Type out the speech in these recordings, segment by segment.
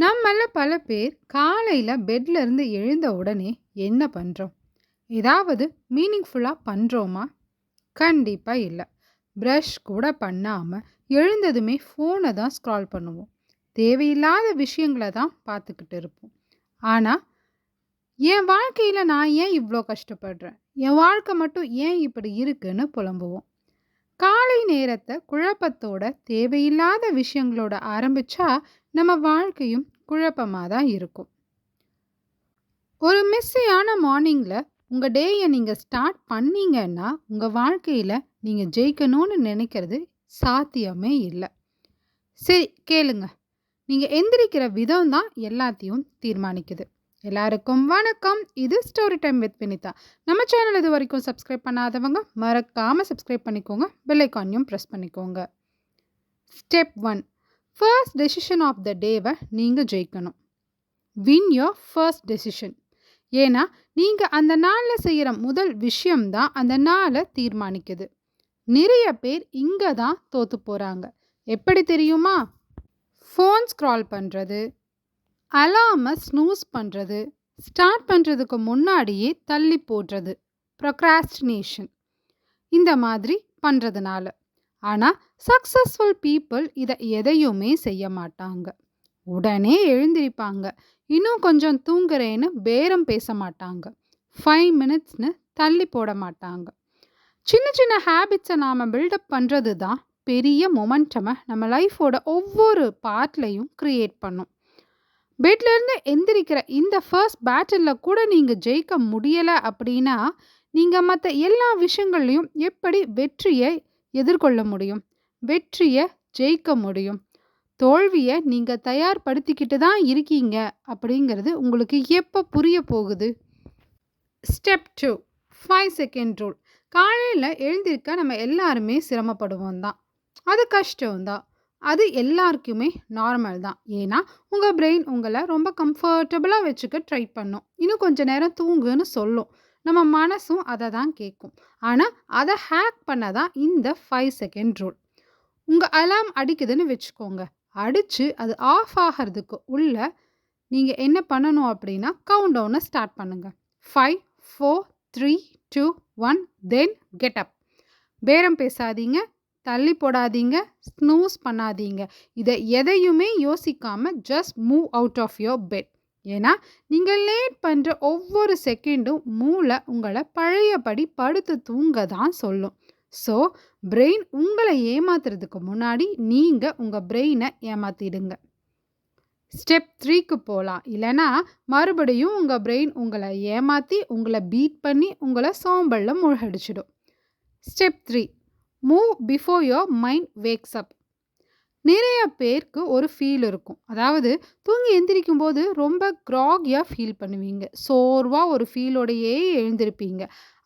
நம்மள பல பேர் காலையில பெட்ல இருந்து எழுந்த உடனே என்ன பண்றோம்? ஏதாவது மீனிங்ஃபுல்லா பண்றோமா? கண்டிப்பா இல்ல. பிரஷ் கூட பண்ணாம எழுந்ததுமே ஃபோனை தான் ஸ்க்ரால் பண்ணுவோம். தேவையில்லாத விஷயங்கள தான் பார்த்துக்கிட்டு இருப்போம். ஆனா, என் வாழ்க்கையில நான் ஏன் இவ்ளோ கஷ்டப்படுறேன்? என் வாழ்க்கை மட்டும் ஏன் இப்படி இருக்குன்னு புலம்புவோம். காலை நேரத்த குழப்பத்தோட தேவையில்லாத விஷயங்களோட ஆரம்பிச்சா நம்ம வாழ்க்கையும் குழப்பமா தான் இருக்கும். ஒரு மெஸ்ஸியான மார்னிங்ல உங்க டேய நீங்க ஸ்டார்ட் பண்ணீங்கன்னா உங்க வாழ்க்கையில நீங்க ஜெயிக்கணும்னு நினைக்கிறது சாத்தியமே இல்லை. சரி கேளுங்க. நீங்க எந்திரிக்கிற விதம் தான் எல்லாத்தையும் தீர்மானிக்குது. எல்லாருக்கும் வணக்கம். இது ஸ்டோரி டைம் வித் வினிதா. நம்ம சேனல் இது வரைக்கும் சப்ஸ்கிரைப் பண்ணாதவங்க மறக்காம சப்ஸ்கிரைப் பண்ணிக்கோங்க. பெல் ஐக்கானையும் ப்ரெஸ் பண்ணிக்கோங்க. Step 1. First decision of the டேவை நீங்க ஜெயிக்கணும். Win your first decision. ஏன்னா நீங்க அந்த நாள்ல செய்யற முதல் விஷயம் தான் அந்த நாளை தீர்மானிக்குது. நிறைய பேர் இங்க தான் தோத்து போறாங்க. எப்படி தெரியுமா? ஃபோன் ஸ்க்ரால் பண்றது, அலார்மை ஸ்னூஸ் பண்றது, ஸ்டார்ட் பண்றதுக்கு முன்னாடியே தள்ளி போடுறது, ப்ரொக்ராஸ்டினேஷன் இந்த மாதிரி பண்றதுனால. ஆனா சக்சஸ்ஃபுல் பீப்புள் இதை எதையுமே செய்ய மாட்டாங்க. உடனே எழுந்திருப்பாங்க. இன்னும் கொஞ்சம் தூங்குறேன்னு பேரம் பேச மாட்டாங்க. 5 மினிட்ஸ்னு தள்ளி போட மாட்டாங்க. சின்ன சின்ன ஹேபிட்ஸை நாம் பில்டப் பண்ணுறது தான் பெரிய மொமெண்டமை நம்ம லைஃபோட ஒவ்வொரு பார்ட்லையும் க்ரியேட் பண்ணும். பெட்லேருந்து எந்திரிக்கிற இந்த ஃபர்ஸ்ட் பேட்டிலில் கூட நீங்கள் ஜெயிக்க முடியலை அப்படின்னா நீங்கள் மற்ற எல்லா விஷயங்கள்லையும் எப்படி வெற்றியை எதிர்கொள்ள முடியும்? வெற்றியை ஜெயிக்க முடியும்? தோல்வியை நீங்கள் தயார்படுத்திக்கிட்டு தான் இருக்கீங்க அப்படிங்கிறது உங்களுக்கு எப்போ புரிய போகுது? ஸ்டெப் 2. 5 second rule. காலையில் எழுந்திருக்க நம்ம எல்லாருமே சிரமப்படுவோம் தான். அது கஷ்டம்தான். அது எல்லாருக்குமே நார்மல் தான். ஏன்னா உங்கள் பிரெயின் உங்களை ரொம்ப கம்ஃபர்டபுளாக வச்சுக்க ட்ரை பண்ணும். இன்னும் கொஞ்சம் நேரம் தூங்குன்னு சொல்லும். நம்ம மனசும் அதை தான் கேட்கும். ஆனால் அதை ஹேக் பண்ண தான் இந்த 5 செகண்ட் ரூல். உங்கள் அலார்ம் அடிக்குதுன்னு வச்சுக்கோங்க. அடித்து அது ஆஃப் ஆகிறதுக்கு உள்ள நீங்கள் என்ன பண்ணணும் அப்படின்னா கவுண்ட் டவுனை ஸ்டார்ட் பண்ணுங்கள். 5, 4, 3, 2, 1 தென் கெட் அப். பேரம் பேசாதீங்க, தள்ளி போடாதீங்க, ஸ்னூஸ் பண்ணாதீங்க. இதை எதையுமே யோசிக்காமல் just move out of your bed. ஏன்னா நீங்கள் லேட் பண்ணுற ஒவ்வொரு செகண்டும் மூளை உங்களை பழையபடி படுத்து தூங்க தான் சொல்லும். ஸோ பிரெயின் உங்களை ஏமாத்துறதுக்கு முன்னாடி நீங்கள் உங்கள் பிரெயினை ஏமாத்திடுங்க. ஸ்டெப் 3க்கு போகலாம். இல்லைனா மறுபடியும் உங்கள் பிரெயின் உங்களை ஏமாற்றி உங்களை பீட் பண்ணி உங்களை சோம்பலில் மூழ்கடிச்சிடும். Step 3. Move before your mind wakes up. நிறைய பேருக்கு ஒரு ஃபீல் இருக்கும். அதாவது தூங்கி எந்திரிக்கும் போது ரொம்ப க்ராகியாக ஃபீல் பண்ணுவீங்க. சோர்வாக ஒரு ஃபீலோடையே எழுந்திருப்பீங்க.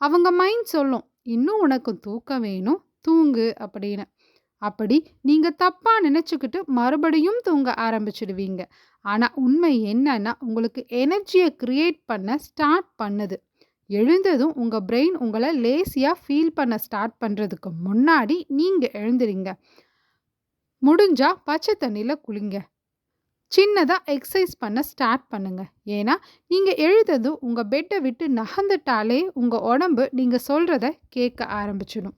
அவங்க மைண்ட் சொல்லும், இன்னும் உனக்கு தூக்கம் வேணும், தூங்கு அப்படின்னு. அப்படி நீங்கள் தப்பாக நினச்சிக்கிட்டு மறுபடியும் தூங்க ஆரம்பிச்சிடுவீங்க. ஆனால் உண்மை என்னன்னா உங்களுக்கு எனர்ஜியை க்ரியேட் பண்ண ஸ்டார்ட் பண்ணுது. எழுந்ததும் உங்கள் பிரெயின் உங்களை லேசியாக ஃபீல் பண்ண ஸ்டார்ட் பண்ணுறதுக்கு முன்னாடி நீங்கள் எழுந்துறீங்க. முடிஞ்சா பச்சை தண்ணியில் குளிங்க. சின்னதாக எக்ஸசைஸ் பண்ண ஸ்டார்ட் பண்ணுங்க. ஏன்னா நீங்கள் எழுந்ததும் உங்கள் பெட்டை விட்டு நகர்ந்துட்டாலே உங்கள் உடம்பு நீங்கள் சொல்கிறத கேட்க ஆரம்பிச்சிடும்.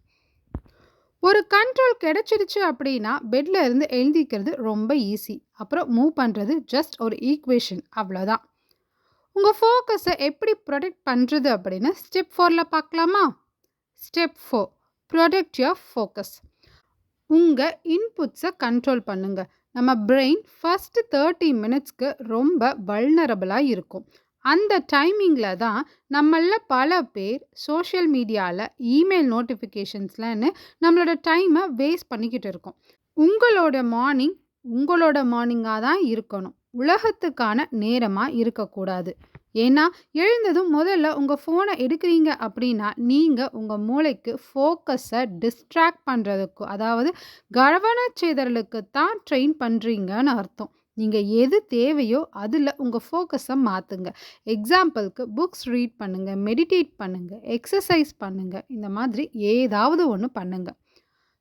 ஒரு கண்ட்ரோல் கிடைச்சிடுச்சு அப்படின்னா பெட்ல இருந்து எழுந்திக்கிறது ரொம்ப ஈஸி. அப்புறம் மூவ் பண்ணுறது ஜஸ்ட் ஒரு ஈக்குவேஷன், அவ்வளோதான். உங்கள் ஃபோக்கஸை எப்படி ப்ரொடெக்ட் பண்ணுறது அப்படின்னு ஸ்டெப் 4ல் பார்க்கலாமா? ஸ்டெப் 4. Protect your focus. உங்கள் இன்புட்ஸை கண்ட்ரோல் பண்ணுங்கள். நம்ம பிரெயின் ஃபஸ்ட்டு 30 மினிட்ஸ்க்கு ரொம்ப வல்னரபிளாக இருக்கும். அந்த டைமிங்கில் தான் நம்மளில் பல பேர் சோஷியல் மீடியாவில் இமெயில் நோட்டிஃபிகேஷன்ஸ்லன்னு நம்மளோட டைமை வேஸ்ட் பண்ணிக்கிட்டு இருக்கோம். உங்களோட மார்னிங்காக தான் இருக்கணும். உலகத்துக்கான நேரமாக இருக்கக்கூடாது. ஏன்னா எழுந்ததும் முதல்ல உங்கள் ஃபோனை எடுக்கிறீங்க அப்படின்னா நீங்கள் உங்கள் மூளைக்கு ஃபோக்கஸை டிஸ்ட்ராக்ட் பண்ணுறதுக்கு, அதாவது கவனச்சிதறலுக்கு தான் ட்ரெயின் பண்ணுறீங்கன்னு அர்த்தம். நீங்கள் எது தேவையோ அதில் உங்கள் ஃபோக்கஸை மாற்றுங்க. எக்ஸாம்பிளுக்கு புக்ஸ் ரீட் பண்ணுங்கள், மெடிடேட் பண்ணுங்கள், எக்ஸசைஸ் பண்ணுங்கள், இந்த மாதிரி ஏதாவது ஒன்று பண்ணுங்கள்.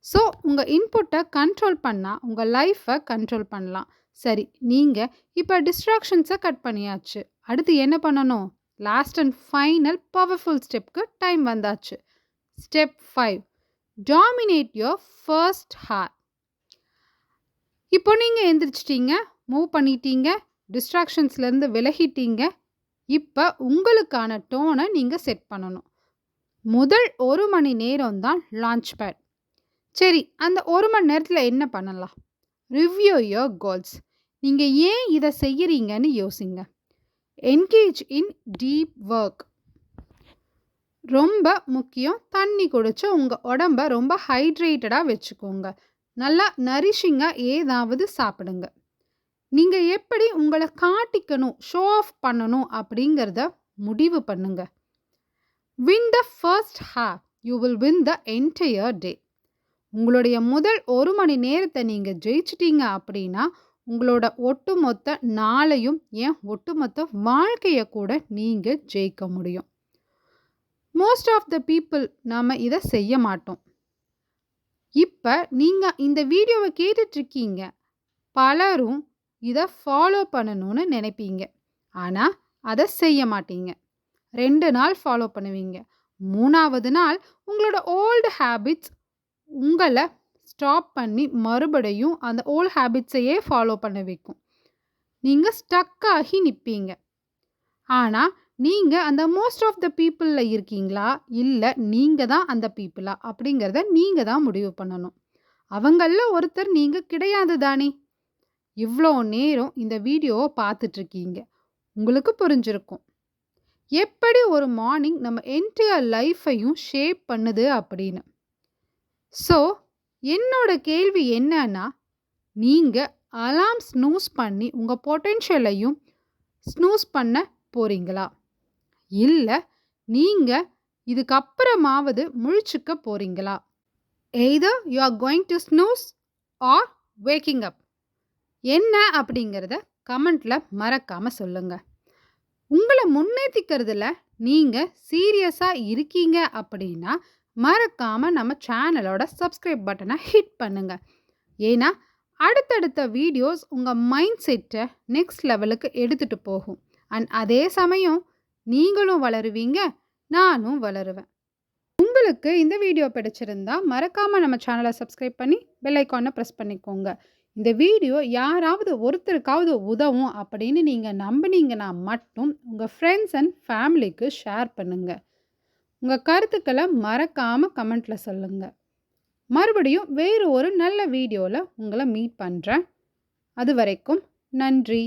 ஸோ உங்கள் இன்புட்டை கண்ட்ரோல் பண்ணால் உங்கள் லைஃப்பை கண்ட்ரோல் பண்ணலாம். சரி, நீங்க இப்ப டிஸ்ட்ராக்ஷன்ஸ கட் பண்ணியாச்சு. அடுத்து என்ன பண்ணணும்? லாஸ்ட் அண்ட் ஃபைனல் பவர்ஃபுல் ஸ்டெப்க்கு டைம் வந்தாச்சு. Step 5 dominate your first hour. இப்போ நீங்க எந்திரிச்சிட்டீங்க, மூவ் பண்ணிட்டீங்க, டிஸ்ட்ராக்ஷன்ஸ்லேருந்து விலகிட்டீங்க. இப்ப உங்களுக்கான டோன நீங்க செட் பண்ணணும். முதல் 1 மணி நேரம் தான் லான்ச் பேட். சரி, அந்த 1 மணி நேரத்துல என்ன பண்ணலாம்? Review your goals. நீங்க ஏன் இத செய்யறீங்கன்னு யோசிங்க. Engage in deep work. ரொம்ப முக்கியம், தண்ணி குடிச்சு உங்க உடம்ப ரொம்ப ஹைட்ரேட்டடா வச்சுக்கோங்க. நல்லா நரிஷிங்கா ஏதாவது சாப்பிடுங்க. நீங்க எப்படி உங்கள காட்டிக்கணும், ஷோ ஆஃப் பண்ணணும் அப்படிங்கிறத முடிவு பண்ணுங்க. Win the first half, you will win the entire day. உங்களுடைய முதல் 1 மணி நேரத்தை நீங்க ஜெயிச்சிட்டீங்க அப்படின்னா உங்களோட ஒட்டுமொத்த நாளையும், ஏன் ஒட்டுமொத்த வாழ்க்கையை கூட நீங்க ஜெயிக்க முடியும். மோஸ்ட் ஆஃப் த பீப்புள் நாம இதை செய்ய மாட்டோம். இப்ப நீங்க இந்த வீடியோவை கேட்டுட்டு இருக்கீங்க. பலரும் இதை ஃபாலோ பண்ணணும்னு நினைப்பீங்க. ஆனா அதை செய்ய மாட்டீங்க. 2 நாள் ஃபாலோ பண்ணுவீங்க. 3ஆவது நாள் உங்களோட ஓல்டு ஹேபிட்ஸ் உங்களை ஸ்டாப் பண்ணி மறுபடியும் அந்த ஓல்ட் ஹேபிட்ஸையே ஃபாலோ பண்ண வைக்கும். நீங்க ஸ்டக் ஆகி நிற்பீங்க. ஆனால் நீங்கள் அந்த மோஸ்ட் ஆஃப் த பீப்புளில் இருக்கீங்களா, இல்லை நீங்கள் தான் அந்த பீப்புளா அப்படிங்கிறத நீங்கள் தான் முடிவு பண்ணணும். அவங்களில் ஒருத்தர் நீங்கள் கிடையாது தானே. இவ்வளோ நேரம் இந்த வீடியோவை பார்த்துட்ருக்கீங்க. உங்களுக்கு புரிஞ்சிருக்கும் எப்படி ஒரு மார்னிங் நம்ம என்டையர் லைஃப்பையும் ஷேப் பண்ணுது அப்படின்னு. ஸோ என்னோட கேள்வி என்னன்னா, நீங்கள் அலார்ம் ஸ்னூஸ் பண்ணி உங்கள் பொட்டென்ஷியலையும் ஸ்னூஸ் பண்ண போகிறீங்களா, இல்லை நீங்கள் இதுக்கப்புறமாவது முழிச்சுக்க போகிறீங்களா? Either you are going to snooze or waking up. என்ன அப்படிங்கிறத கமெண்ட்டில் மறக்காமல் சொல்லுங்கள். உங்களை முன்னேற்றிக்கிறதுல நீங்கள் சீரியஸாக இருக்கீங்க அப்படின்னா மறக்காமல் நம்ம சேனலோட சப்ஸ்கிரைப் பட்டனை ஹிட் பண்ணுங்கள். ஏன்னா அடுத்தடுத்த வீடியோஸ் உங்கள் மைண்ட் செட்டை நெக்ஸ்ட் லெவலுக்கு எடுத்துகிட்டு போகும். அண்ட் அதே சமயம் நீங்களும் வளருவீங்க, நானும் வளருவேன். உங்களுக்கு இந்த வீடியோ பிடிச்சிருந்தா மறக்காமல் நம்ம சேனலை சப்ஸ்கிரைப் பண்ணி பெல் ஐக்கானை ப்ரெஸ் பண்ணிக்கோங்க. இந்த வீடியோ யாராவது ஒருத்தருக்காவது உதவும் அப்படின்னு நீங்கள் நம்பினீங்கன்னா மட்டும் உங்கள் ஃப்ரெண்ட்ஸ் அண்ட் ஃபேமிலிக்கு ஷேர் பண்ணுங்கள். உங்கள் கருத்துக்களை மறக்காமல் கமெண்ட்டில் சொல்லுங்கள். மறுபடியும் வேறு ஒரு நல்ல வீடியோவில் உங்களை மீட் பண்ணுறேன். அது வரைக்கும் நன்றி.